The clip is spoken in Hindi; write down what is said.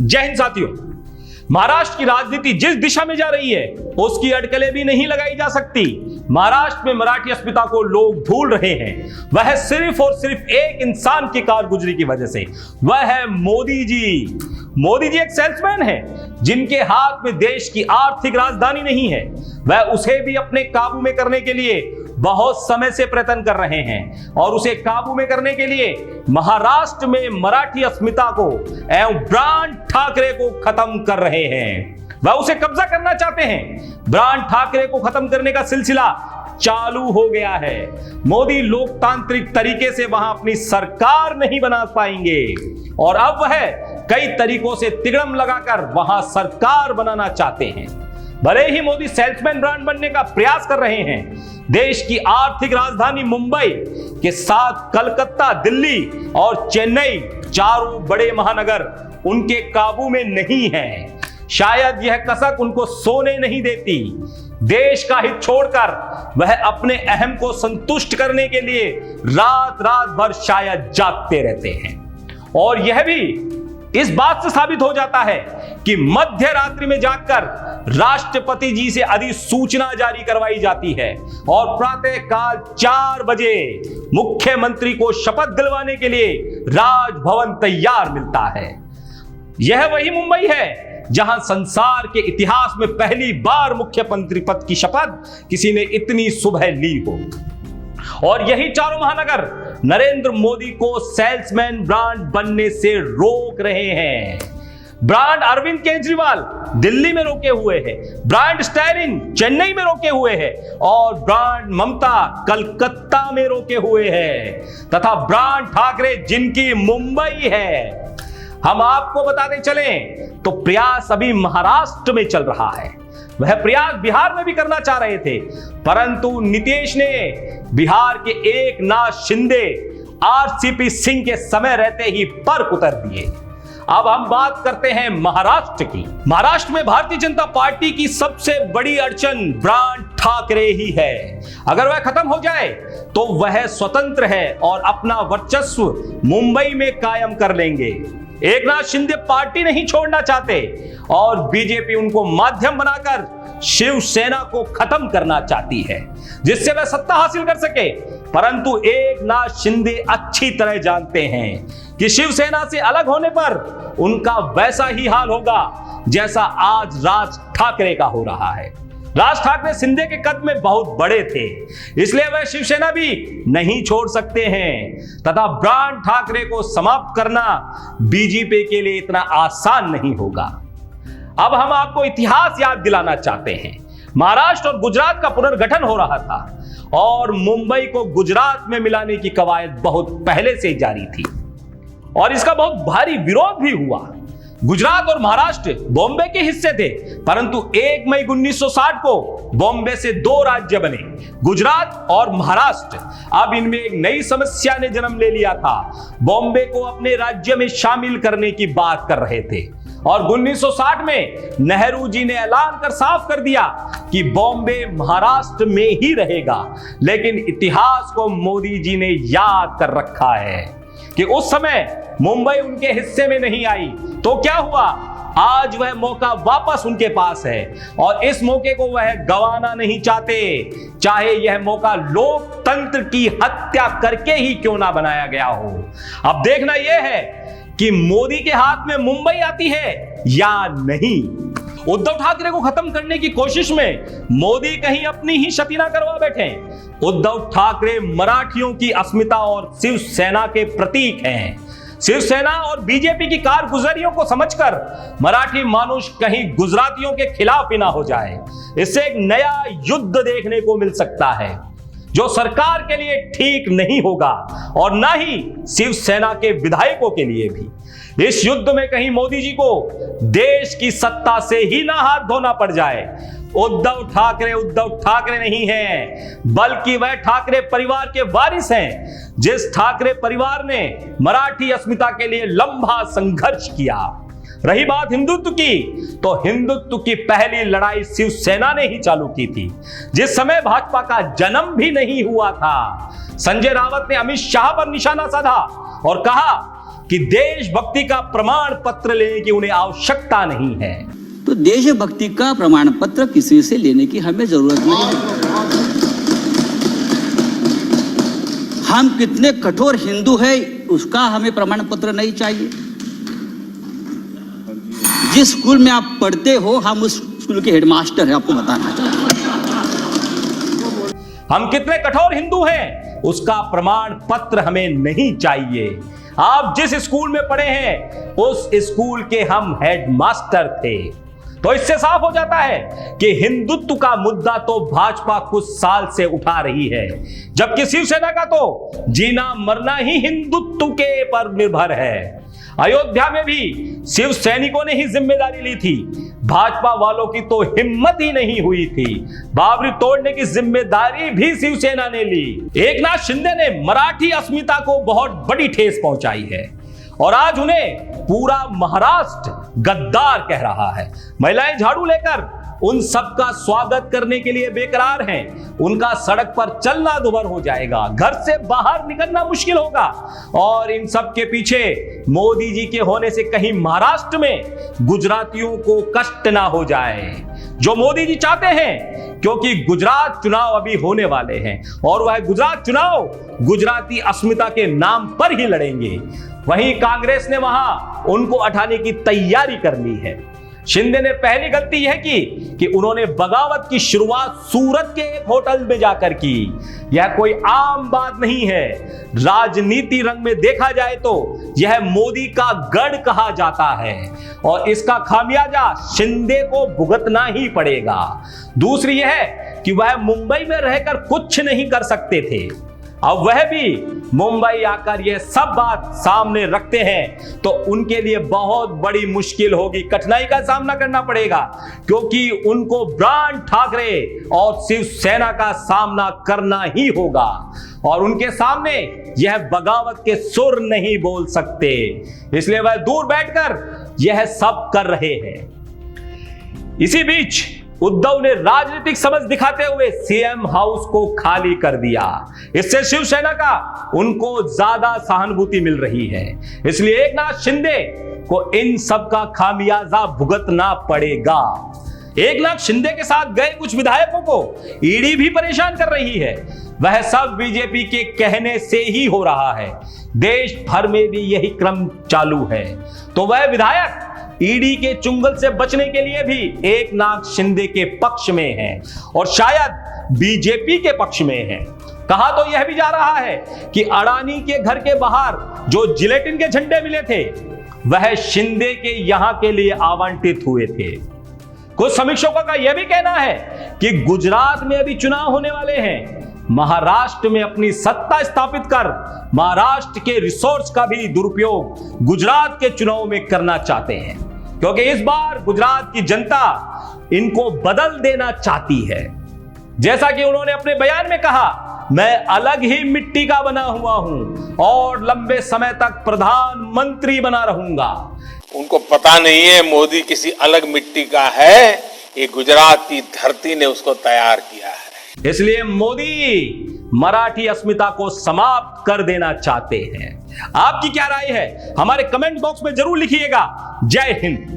जय हिंद साथियों। महाराष्ट्र की राजनीति जिस दिशा में जा रही है उसकी अटकलें भी नहीं लगाई जा सकती। महाराष्ट्र में मराठी अस्मिता को लोग भूल रहे हैं। वह सिर्फ और सिर्फ एक इंसान की कारगुजरी की वजह से, वह है मोदी जी। मोदी जी एक सेल्समैन है जिनके हाथ में देश की आर्थिक राजधानी नहीं है। वह उसे भी अपने काबू में करने के लिए बहुत समय से प्रयत्न कर रहे हैं और उसे काबू में करने के लिए महाराष्ट्र में मराठी अस्मिता को एवं ब्रांड ठाकरे को खत्म कर रहे हैं। वह उसे कब्जा करना चाहते हैं। ब्रांड ठाकरे को खत्म करने का सिलसिला चालू हो गया है। मोदी लोकतांत्रिक तरीके से वहां अपनी सरकार नहीं बना पाएंगे और अब वह कई तरीकों से तिगड़म लगाकर वहां सरकार बनाना चाहते हैं। भले ही मोदी सेल्समैन ब्रांड बनने का प्रयास कर रहे हैं, देश की आर्थिक राजधानी मुंबई के साथ कलकत्ता, दिल्ली और चेन्नई, चारों बड़े महानगर उनके काबू में नहीं हैं। शायद यह कसक उनको सोने नहीं देती। देश का हित छोड़कर वह अपने अहम को संतुष्ट करने के लिए रात रात भर शायद जागते रहते हैं। और यह भी इस बात से साबित हो जाता है कि मध्य रात्रि में जागकर राष्ट्रपति जी से अधिसूचना जारी करवाई जाती है और प्रातः काल 4 बजे मुख्यमंत्री को शपथ दिलवाने के लिए राजभवन तैयार मिलता है। यह वही मुंबई है जहां संसार के इतिहास में पहली बार मुख्यमंत्री पद की शपथ किसी ने इतनी सुबह ली हो। और यही चारों महानगर नरेंद्र मोदी को सेल्समैन ब्रांड बनने से रोक रहे हैं। ब्रांड अरविंद केजरीवाल दिल्ली में रोके हुए हैं, ब्रांड स्टैलिन चेन्नई में रोके हुए हैं और ब्रांड ममता कलकत्ता में रोके हुए हैं तथा ब्रांड ठाकरे जिनकी मुंबई है। हम आपको बताते चलें तो प्रयास अभी महाराष्ट्र में चल रहा है। वह प्रयास बिहार में भी करना चाह रहे थे, परंतु नीतीश ने बिहार के एकनाथ शिंदे, आरसीपी सिंह के समय रहते ही पर उतर दिए। अब हम बात करते हैं महाराष्ट्र की। महाराष्ट्र में भारतीय जनता पार्टी की सबसे बड़ी अड़चन ब्रांड ठाकरे ही है। अगर वह खत्म हो जाए तो वह स्वतंत्र है और अपना वर्चस्व मुंबई में कायम कर लेंगे। एकनाथ शिंदे पार्टी नहीं छोड़ना चाहते और बीजेपी उनको माध्यम बनाकर शिवसेना को खत्म करना चाहती है जिससे वह सत्ता हासिल कर सके। परंतु एकनाथ शिंदे अच्छी तरह जानते हैं कि शिवसेना से अलग होने पर उनका वैसा ही हाल होगा जैसा आज राज ठाकरे का हो रहा है। राज ठाकरे शिंदे के कद में बहुत बड़े थे, इसलिए वह शिवसेना भी नहीं छोड़ सकते हैं तथा ब्रांड ठाकरे को समाप्त करना बीजेपी के लिए इतना आसान नहीं होगा। अब हम आपको इतिहास याद दिलाना चाहते हैं। महाराष्ट्र और गुजरात का पुनर्गठन हो रहा था और मुंबई को गुजरात में मिलाने की कवायद बहुत पहले से जारी थी और इसका बहुत भारी विरोध भी हुआ। गुजरात और महाराष्ट्र बॉम्बे के हिस्से थे, परंतु 1 मई 1960 को बॉम्बे से 2 राज्य बने, गुजरात और महाराष्ट्र। अब इनमें एक नई समस्या ने जन्म ले लिया था। बॉम्बे को अपने राज्य में शामिल करने की बात कर रहे थे और 1960 में नेहरू जी ने ऐलान कर साफ कर दिया कि बॉम्बे महाराष्ट्र में ही रहेगा। लेकिन इतिहास को मोदी जी ने याद कर रखा है कि उस समय मुंबई उनके हिस्से में नहीं आई। तो क्या हुआ, आज वह मौका वापस उनके पास है और इस मौके को वह गंवाना नहीं चाहते, चाहे यह मौका लोकतंत्र की हत्या करके ही क्यों ना बनाया गया हो। अब देखना यह है कि मोदी के हाथ में मुंबई आती है या नहीं। उद्धव ठाकरे को खत्म करने की कोशिश में मोदी कहीं अपनी ही क्षति ना करवा बैठे। उद्धव ठाकरे मराठियों की अस्मिता और शिवसेना के प्रतीक हैं। शिवसेना और बीजेपी की कारगुजारियों को समझकर मराठी मानुष कहीं गुजरातियों के खिलाफ ही ना हो जाए। इससे एक नया युद्ध देखने को मिल सकता है जो सरकार के लिए ठीक नहीं होगा और ना ही शिवसेना के विधायकों के लिए भी। इस युद्ध में कहीं मोदी जी को देश की सत्ता से ही ना हाथ धोना पड़ जाए। उद्धव ठाकरे नहीं हैं, बल्कि वह ठाकरे परिवार के वारिस हैं, जिस ठाकरे परिवार ने मराठी अस्मिता के लिए लंबा संघर्ष किया। रही बात हिंदुत्व की, तो हिंदुत्व की पहली लड़ाई शिवसेना ने ही चालू की थी, जिस समय भाजपा का जन्म भी नहीं हुआ था। संजय रावत ने अमित शाह पर निशाना साधा और कहा कि देशभक्ति का प्रमाण पत्र लेने की उन्हें आवश्यकता नहीं है। तो देशभक्ति का प्रमाण पत्र किसी से लेने की हमें जरूरत नहीं है। हम कितने कठोर हिंदू हैं उसका हमें प्रमाण पत्र नहीं चाहिए। जिस स्कूल में आप पढ़ते हो हम उस स्कूल के हेडमास्टर हैं, आपको बताना चाहिए। हम कितने कठोर हिंदू हैं उसका प्रमाण पत्र हमें नहीं चाहिए। आप जिस स्कूल में पढ़े हैं उस स्कूल के हम हेडमास्टर थे। तो इससे साफ हो जाता है कि हिंदुत्व का मुद्दा तो भाजपा कुछ साल से उठा रही है, जबकि शिवसेना का तो जीना मरना ही हिंदुत्व के पर निर्भर है। अयोध्या में भी शिव सैनिकों ने ही जिम्मेदारी ली थी, भाजपा वालों की तो हिम्मत ही नहीं हुई थी। बाबरी तोड़ने की जिम्मेदारी भी शिवसेना ने ली। एकनाथ शिंदे ने मराठी अस्मिता को बहुत बड़ी ठेस पहुंचाई है और आज उन्हें पूरा महाराष्ट्र गद्दार कह रहा है। महिलाएं झाड़ू लेकर उन सबका स्वागत करने के लिए बेकरार हैं। उनका सड़क पर चलना दुभर हो जाएगा, घर से बाहर निकलना मुश्किल होगा और इन सब के पीछे मोदी जी के होने से कहीं महाराष्ट्र में गुजरातियों को कष्ट ना हो जाए, जो मोदी जी चाहते हैं, क्योंकि गुजरात चुनाव अभी होने वाले हैं और वह गुजरात चुनाव गुजराती अस्मिता के नाम पर ही लड़ेंगे। वहीं कांग्रेस ने वहां उनको हटाने की तैयारी कर ली है। शिंदे ने पहली गलती यह की कि उन्होंने बगावत की शुरुआत सूरत के एक होटल में जाकर की। यह कोई आम बात नहीं है। राजनीति रंग में देखा जाए तो यह मोदी का गढ़ कहा जाता है और इसका खामियाजा शिंदे को भुगतना ही पड़ेगा। दूसरी यह कि वह मुंबई में रहकर कुछ नहीं कर सकते थे, अब वह भी मुंबई आकर यह सब बात सामने रखते हैं तो उनके लिए बहुत बड़ी मुश्किल होगी, कठिनाई का सामना करना पड़ेगा, क्योंकि उनको ब्रांड ठाकरे और शिवसेना का सामना करना ही होगा और उनके सामने यह बगावत के सुर नहीं बोल सकते, इसलिए वह दूर बैठकर यह सब कर रहे हैं। इसी बीच उद्धव ने राजनीतिक समझ दिखाते हुए सीएम हाउस को खाली कर दिया। इससे शिवसेना का उनको ज्यादा सहानुभूति मिल रही है, इसलिए एकनाथ शिंदे को इन सब का खामियाजा भुगतना पड़ेगा। एकनाथ शिंदे के साथ गए कुछ विधायकों को ईडी भी परेशान कर रही है। वह सब बीजेपी के कहने से ही हो रहा है, देश भर में भी यही क्रम चालू है। तो वह विधायक ईडी के चुंगल से बचने के लिए भी एकनाथ शिंदे के पक्ष में हैं और शायद बीजेपी के पक्ष में हैं। कहा तो यह भी जा रहा है कि अडानी के घर के बाहर जो जिलेटिन के झंडे मिले थे वह शिंदे के यहां के लिए आवंटित हुए थे। कुछ समीक्षकों का यह भी कहना है कि गुजरात में अभी चुनाव होने वाले हैं, महाराष्ट्र में अपनी सत्ता स्थापित कर महाराष्ट्र के रिसोर्स का भी दुरुपयोग गुजरात के चुनाव में करना चाहते हैं, क्योंकि इस बार गुजरात की जनता इनको बदल देना चाहती है। जैसा कि उन्होंने अपने बयान में कहा, मैं अलग ही मिट्टी का बना हुआ हूं और लंबे समय तक प्रधानमंत्री बना रहूंगा। उनको पता नहीं है मोदी किसी अलग मिट्टी का है, ये गुजरात की धरती ने उसको तैयार किया है। इसलिए मोदी मराठी अस्मिता को समाप्त कर देना चाहते हैं। आपकी क्या राय है हमारे कमेंट बॉक्स में जरूर लिखिएगा। जय हिंद।